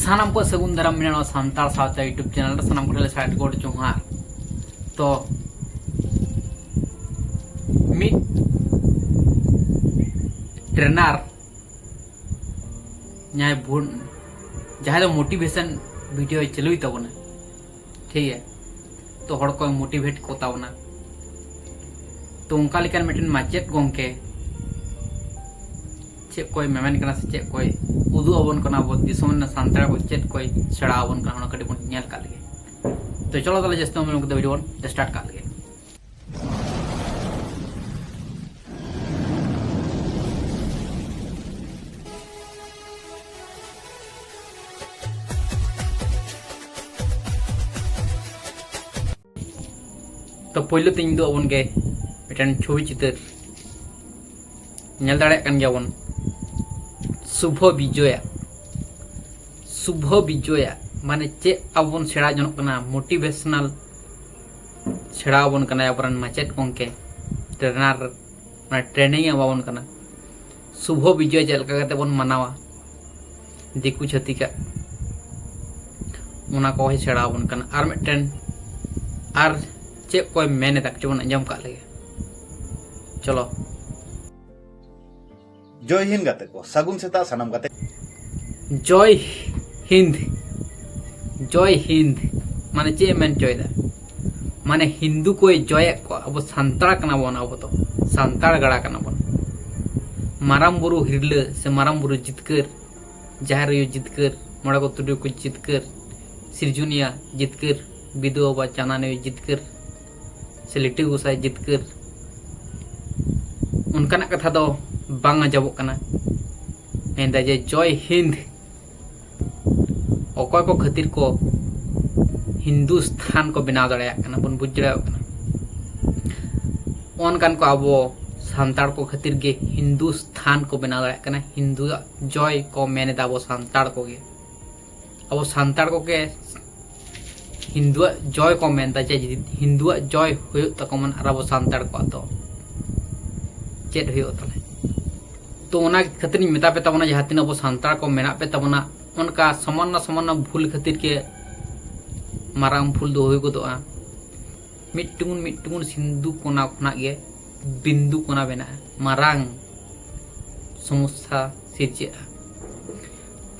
सानाम को सगुन दाराम मेना सानतार सावता यूट्यूब चैनल सानाम को साइड कोड चोहा तो मिड ट्रेनर न्याय भून जहाँ तो मोटिवेशन वीडियो चलुई तबना ठीक है तो हड़ को मोटिवेट को ताबना तो उनका लेकर मिटन माचेट गोंके चेक कोई मेमन करना से चेक कोई उदू अबन करना वो दिसोमन सांतरा को चेक कोई सड़ा अबन करना होना कटी बन न्याल काल के तो चलो ताले जस्ट हम लोग वीडियो स्टार्ट काल के तो पहले तीन दो अबन के मिटन छवि चित्र न्याल दाड़े कन गयाबन शुभ विजया माने चे अबन सेड़ा जनकना मोटिवेशनल सेड़ा अबन कना अपरन माचेट गोंके ट्रेनर माने ट्रेनिंग अबन कना शुभ विजय चलका कते बन मनावा दिकु छतिका उना को ही सेड़ा अबन कना आर मिटन आर चे कोई मेने तक चबन अंजम का लगे चलो जय हिंद गाते को सगुन सेता सनम गाते जय हिंद माने चे मेन चोयदा माने हिंदू कोई जय को अब सांतार कना बन अब तो सांतार गड़ा कना बन माराम बुरु हिरले से माराम बुरु जितकर जहार यो जितकर मोड़ा को तुडु को जितकर सिरजुनिया जितकर बिदु बा चानाने जितकर से लिट्टी गुसाई जितकर उनका ना कथा दो बांग आजबोग कना मेंदा जे जय हिंद अकय को खातिर को हिंदुस्तान को बनाव दाड़ा कना बन बुझ दाड़ा कना ओनकान को अब सांतार को खातिर गे हिंदुस्तान को बनाव दाड़ा कना हिंदू जय को मेने दा अब सांतार को गे अब सांतार को के हिंदू जय को मेनदा जे हिंदू जय हुयो तको मन अब सांतार को तो चेत हुयो तले तो उना खातिर मेता पे तबना जहाँ तीन अब सांतार को मेना पे तबना उनका समान भूल खातिर के माराम भूल दो हो गदोआ मिट्टुन सिंधु कोना खुना गे बिंदु कोना बेना मारांग समस्या सिरजे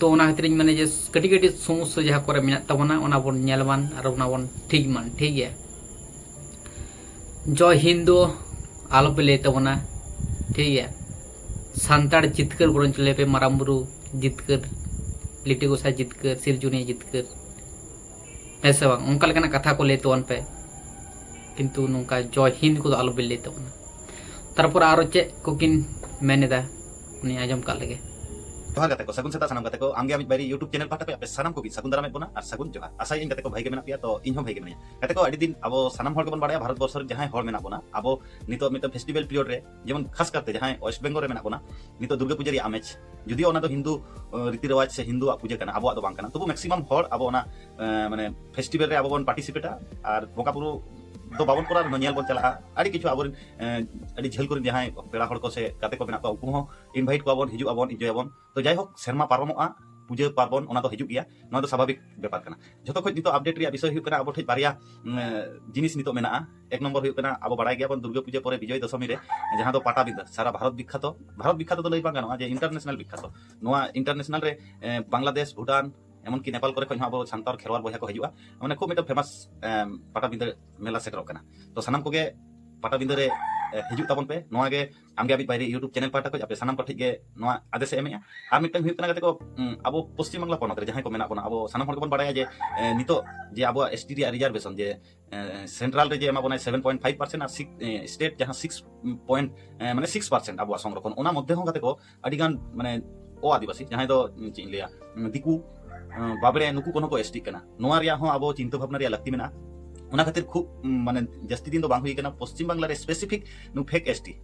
तो उना खातिर माने जे कटी कटी समस्या जहाँ करे मेना तबना उना बन नेलबान आर उना बन ठीक मान ठीक है जय हिंद आलो पे ले तबना ठीक है सांतार जितकर बरन चले पे मारामुरु जितकर लिट्टी गोसा जितकर सिरजुनिया जितकर ऐसे बांग उनका लेकिन कथा को लेते वन पे किंतु नुका जय हिंद को आलो बिल लेते वन तरपुर आरो चे कुकिन मैंने दा उन्हें आजम का लगे जोहार गाते को सगुन सेता सनम गाते को आमगे आमित बारी यूट्यूब चैनल पाटा पे आपे सनम को भी सगुन दाराम बोना और सगुन जोहार आशा इन गाते को भाई के मेना पिया तो इन हम भाई के मेना गाते को अडी दिन अब सनम हर के बन बाड़या भारत वर्ष रे जहां हर मेना बोना अब नितो मित फेस्टिवल पीरियड रे जेमन खास करते जहां वेस्ट बेंगल रे मेना बोना नितो दुर्गा पूजा रे आमेज जदियो ओना तो हिंदू रीति रिवाज से हिंदू पूजा कना अब दो बांग कना तबु मैक्सिमम हर अब ओना माने फेस्टिवल रे अब बन पार्टिसिपेटा और बोका पुरो तो बाबन कोरा नोनियल बन चला आड़ी किछु आबन आड़ी झेल कर जहां पेड़ा हड़ को से गाते को बना को उनको इनवाइट को आबन हिजु आबन इन्जॉय आबन तो जाय होक शर्मा पारमोआ पूजा पार्बन ओना तो हिजु गया न तो स्वाभाविक व्यापार कना जतो खज नितो अपडेट रिया विषय हुकना अब ठे बारिया जिनिस नितो मेना एक नंबर हुकना अब बाड़ाय गया बन दुर्गा पूजा परे विजय दशमी रे जहां तो पाटाबिंदा सारा भारत विख्यात तो लई बांगानो जे इंटरनेशनल विख्यात नोआ इंटरनेशनल रे बांग्लादेश भूटान एमन की नेपाल करे खन अब सांतार खेरवाल बया को हिजुआ माने खूब मिट फेमस पाटाबिंदा मेला सेकरो कना तो सनम को गे पाटाबिंदा रे हिजु ताबन पे नोआ गे आमगे अभी बायरे यूट्यूब चैनल पाटा को आपे सनम पठि गे नोआ आदेश एमेया आर मिटन हुई कना गते को अब पश्चिम बांग्ला पनत रे जहां को मेना बना अब सनम हर को बन बाड़ाया जे नितो जे अब एसटी रिजर्वेशन जे सेंट्रल रे जे एमा बना 7.5% और स्टेट जहां 6 माने 6% अब संरक्षण ओना मध्य हो गते को अडिगान माने ओ आदिवासी जहां तो चिन लिया दिकु बाबरे नुकु कोनो को एसटी कना नोआ रिया हो अब चिंता भावना रिया लगती मेना उना खातिर खूब माने जस्ती दिन तो बांग हुई कना पश्चिम बांग्ला रे स्पेसिफिक नु फेक एसटी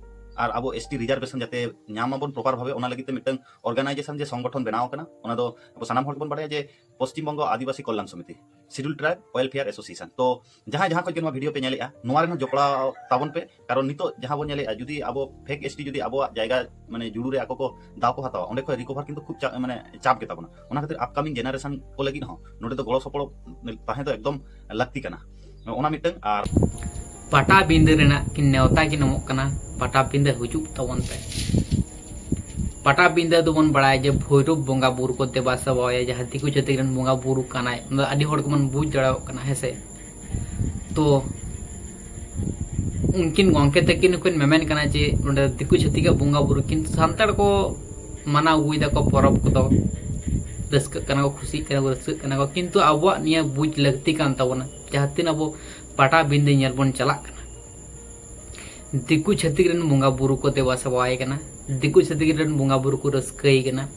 और अब एसटी रिजर्वेशन जाते नामाबन प्रॉपर भावे ओना लगिते मिटन ऑर्गेनाइजेशन जे संगठन बनाव कना ओना दो अब सनाम हर बन बाड़े जे पश्चिम बंग आदिवासी कल्याण समिति शिड्यूल ट्राइब वेलफेयर एसोसिएशन तो जहाँ जहाँ खज के वीडियो पे नेलेगा नोआ रेन जोपड़ा ताबन पे कारण नितो जहाँ बन नेलेगा जुदी आबो फेक एसटी जुदी आबो जायगा माने जुड़ू रे आको को दाव को हतावा ओंडे को रिकवर किंतु खूब माने चाप के ताबना ओना खातिर अपकमिंग जेनारेशन को लगी हो नोडे तो गड़ो सपड़ो ताहे तो एकदम लगती कना ओना मिटंग आर पाटा बिंदे रेना कि नेवता की नमक कना पाटा बिंदे हुजुब तवन पे पाटा बिंदे दोबन बड़ाय जे भैरव बोंगा बुरु को देवा सबाय जहाँ दिकु छाती रन बोंगा बुरु कनाय आदि होड़ को मन बुझ जड़ाव कना हेसे तो उनकिन गंके तकिन को मेमेन कना जे ओंडे दिकु छाती का बोंगा बुरु किंतु सांताड़ को माना हुई को परब को दो रस्क कना को खुशी कना को रस्क कना को किंतु आबो निया बुझ लगती कान तबना जहाँ तीन अब पाटा बिंदे ñel बन चला दिकु छाती रन बोंगा बुरु को देवा सबाय कना दिकु छाती रन बोंगा बुरु को रस्कई कना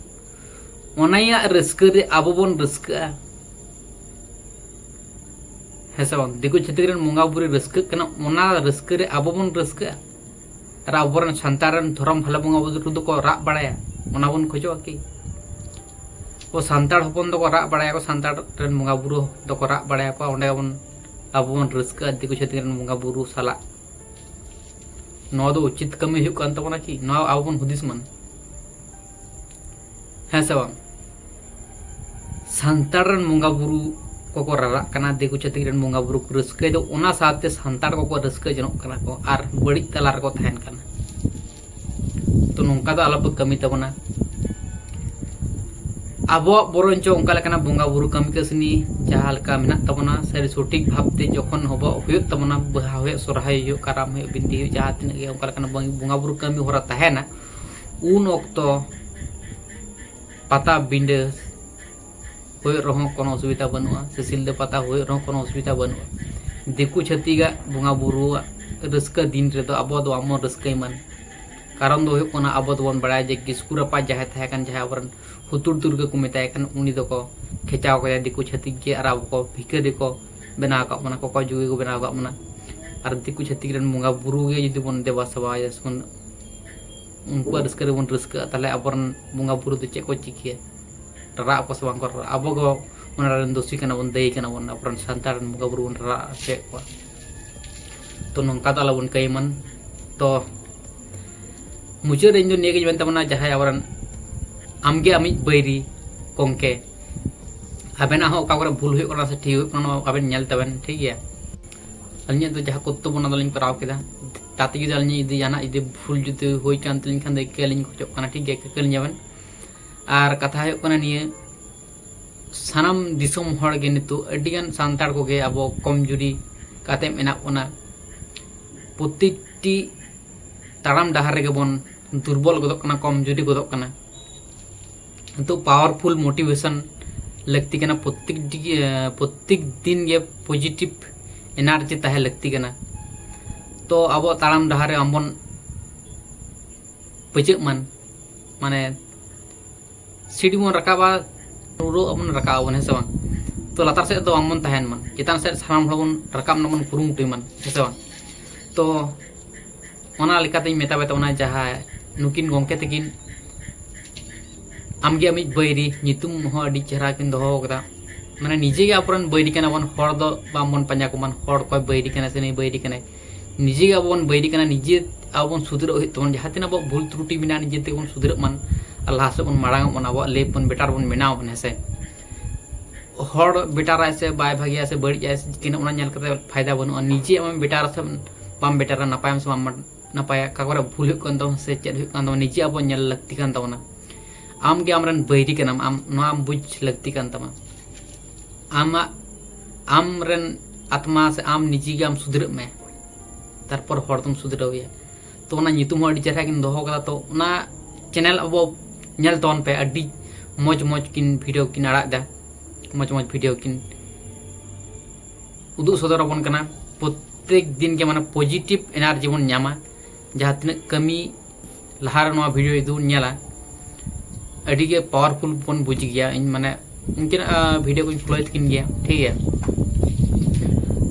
ओनाया रस्क रे आबो बन रस्क हेसा बन दिकु छाती रन बोंगा बुरु रस्क कना ओना रस्क रे आबो बन रस्क रा आबोरन संतारन धरम भला बोंगा बुरु दो को रा बड़ाया ओना बन खोजो की ओ संताड़ हपन दो को रा बड़ाया को संताड़ रन बोंगा बुरु दो को रा बड़ाया को ओंडे बन आबो बन रस्क दिकु छाती रन बोंगा बुरु साला नौ दो उचित कमी हुई कान तबना की नौ आबो बन हुदिस मन है से बांग संताड़ रन बोंगा बुरु को रारा कना दिकु छाती रन बोंगा बुरु को रस्क दो ओना साथे संताड़ को रस्क जनोक कना को आर बड़ी तलार को थायन कना तो नोंका दो आलाप कमी तबना आबो बरंचो उनका लेकना बोंगा बुरु कमी कसनी जहाँ लेका मेना तबना सारी सठिक भावते जखन हबो हुयुग तबना बहा हुयुग सोरहाय हुयुग कराम हुयुग बिंदी हुयुग जहाँ तिना गे उनका लेकना बोंगा बुरु कमी होरा तहेना उन ओक्तो पाता बिंडे हुयुग रहो कोनो असुविधा बनुआ से सिलदे पाता हुयुग रहो कोनो असुविधा बनुआ दिकु छातीगा बोंगा बुरु रस्क दिन रे दो आबो दो आमो रस्कई मन कारण दो हुयुग कोना आबो दोबन बड़ाय जे किस्कुरापा जहाँ थाहे कान जहाँ अबरन हुतुर दुर्गा को मेताय कान उनी दो को खेचाव को दिकु छाती के आर आबो को भिखारी को बनाव का मना को जुगे को बनाव का मना आर दिकु छाती रन बोंगा बुरु गे जदि बन देवा सबाय जसमन उनको रस्क रे बन रस्क ताले अबरन बोंगा बुरु दो चेक को चिकिया रा को सबां को आबो गो ओना रन दोषी कना बन दई कना बन अबरन संतार बोंगा बुरु बन रा से को तो नोंका ताला बन कई मन तो मुझे रेंज जो नेगे जवन तमना जहाय अबरन आमगे अमिज बैरी कोंके आबेना हो का भूल हुई करना से ठीक हुई आबेन नेल तबेन ठीक है अलिया तो जहाँ कुत्तो बना दलिन कराव केदा ताते जुदी अलिया इदी जाना इदी भूल जुदी होई कान तलिन खान दे केलिन खोजो काना ठीक है केलिन जाबेन आर कथा हुई कना निये सानाम दिसोम हड़ गे नितो अडिगान सांताड़ को गे आबो कमजोरी काते मेना ओना प्रत्येकटी ताराम डहार रे बन दुर्बल गदक कना कमजोरी गदक कना तो पावरफुल मोटिवेशन लगती कना प्रत्येक दिन ये पॉजिटिव एनर्जी ताहे लगती कना तो अब ताराम डहार रे आमबन पचक मन माने सीढ़ी मन रकाबा रो अबन रकाबन हेसे बांग तो लातार से तो आमबन ताहेन मन चितान से सानाम हबन रकाब नबन कुरुमुटुय मन हेसे बांग तो ओना लेकाते मेताबे तबना जहाँ नुकिन गंके तकिन आमगे अमिज बैरी नितुम हो अडी चेहरा किन दोहो कदा माने निजे गे अपरन बैरी कना बन हर दो बामबन पंजा को मन हर कोय बैरी कना से नहीं बैरी कना निजे गे अबन बैरी कना निजे अबन सुधर होय तबन जहाँ तिना अब भूल त्रुटि बिना निजे ते बन सुधर मन अल्लाह से बन मांग बन अब ले बन बेटार बन बनाव बन हेसे हर बेटार से बाय भागिया से बड़ी से किन ओना नेल कते फायदा बनु निजे हम बेटार से बाम बेटार नपायम से बाम नपाय कागरा भूल हुई कान तबन से चेद हुई कान तबन निजे अब नेल लगती कान तबना आम के आमरन बैरी कनाम आम नोआ बुझ लगती कान तमा आमरन आत्मा से आम निजी के आम सुधर में तारपर हर तुम सुधरवे तो ओना नितुम अडी चेहरा किन दोहो कदा तो ओना चैनल अब नेल तवन पे अडी मौज मौज किन वीडियो किन आड़ा दा मौज मौज वीडियो किन उदु सदर बन कना प्रत्येक दिन के माने पॉजिटिव एनर्जी बन न्यामा जहाँ तिना कमी लहार नोआ वीडियो इदु नेला अड़ी के पावरफुल बन बुझ गया इन माने इनके वीडियो को फॉलो तकिन गया ठीक है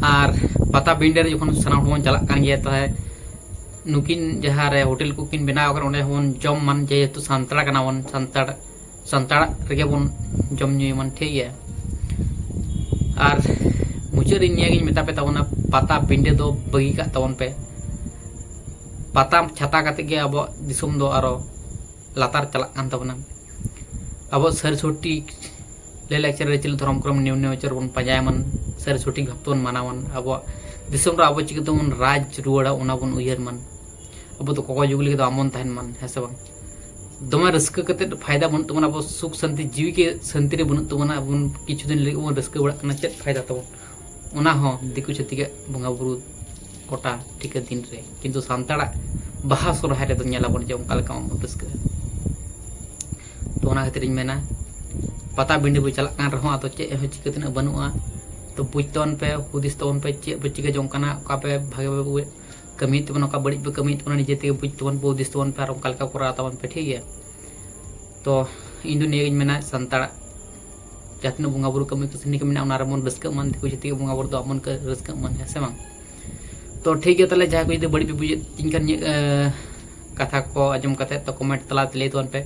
आर पता बिंडर जो सामान बन चला कान गया तो है नुकिन जहाँ रे होटल को किन बनाव कर ओंडे बन जम मन जेहेतु संताड़ कना बन संताड़ रेगे बन जम न्यू मन ठीक है आर मुचाद रे निया गिन मेता पे ताबोना पाता पिंडे दो बगी का ताबोन पे पाता छाता काते के अब दिसुम दो आरो लातार चला कान ताबोना अब सरस्वती ले लेक्चर रे चिल धर्म क्रम नियम नेचर बन पाजाय मन सरस्वती भक्तन मानावन अब दिसुम रा अब चिक तो मन राज रुवाड़ा उना बन उयहर मन अब तो कोको जुगली के आमन तहन मन है सब दमे रस्क कते फायदा बन तमना अब सुख शांति जीवी के शांति रे बन तमना अब किछु दिन ले रस्क बड़ा कना चेत फायदा तबन उना हो दिकु छति के बंगा बुरु कोटा ठीक दिन रे किंतु सांताड़ा बाहा सोरहाय रे दुनिया लाबन जे उनका लका रस्क तो उना खातिर मेना पता बिंडी बो चला कान रहो तो चे हो चिक तना बनुआ तो बुझतन पे हुदिस तवन पे चे बच्ची के जोंकाना का पे भागे भागे कमी तवन का बड़ी पे कमी तवन निजे ते बुझतन पे हुदिस तवन पे उनका लका करा तवन पे ठीक है तो इंदु ने मेना सांताड़ा जातनो बुंगा बुरु कमी कसनी के मेना उना रमन रस्क मन दिकु छति के बुंगा बुरु तो अमन के रस्क मन है से बांग तो ठीक है तले जहाँ को बड़ी पे बुझे तिनकन कथा को आजम कते तो कमेंट तला ले तवन पे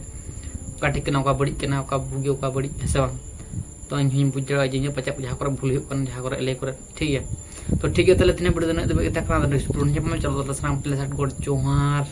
का ठीक ना बड़ी के का बुगे का बड़ी है बांग तो इन बुझ जड़ा जे पचाप जहाँ कर भूल जहाँ कर ले कर ठीक है तो ठीक है तले तीन बड़े दिन नेक्स्ट प्रोन चलो साम जोहार।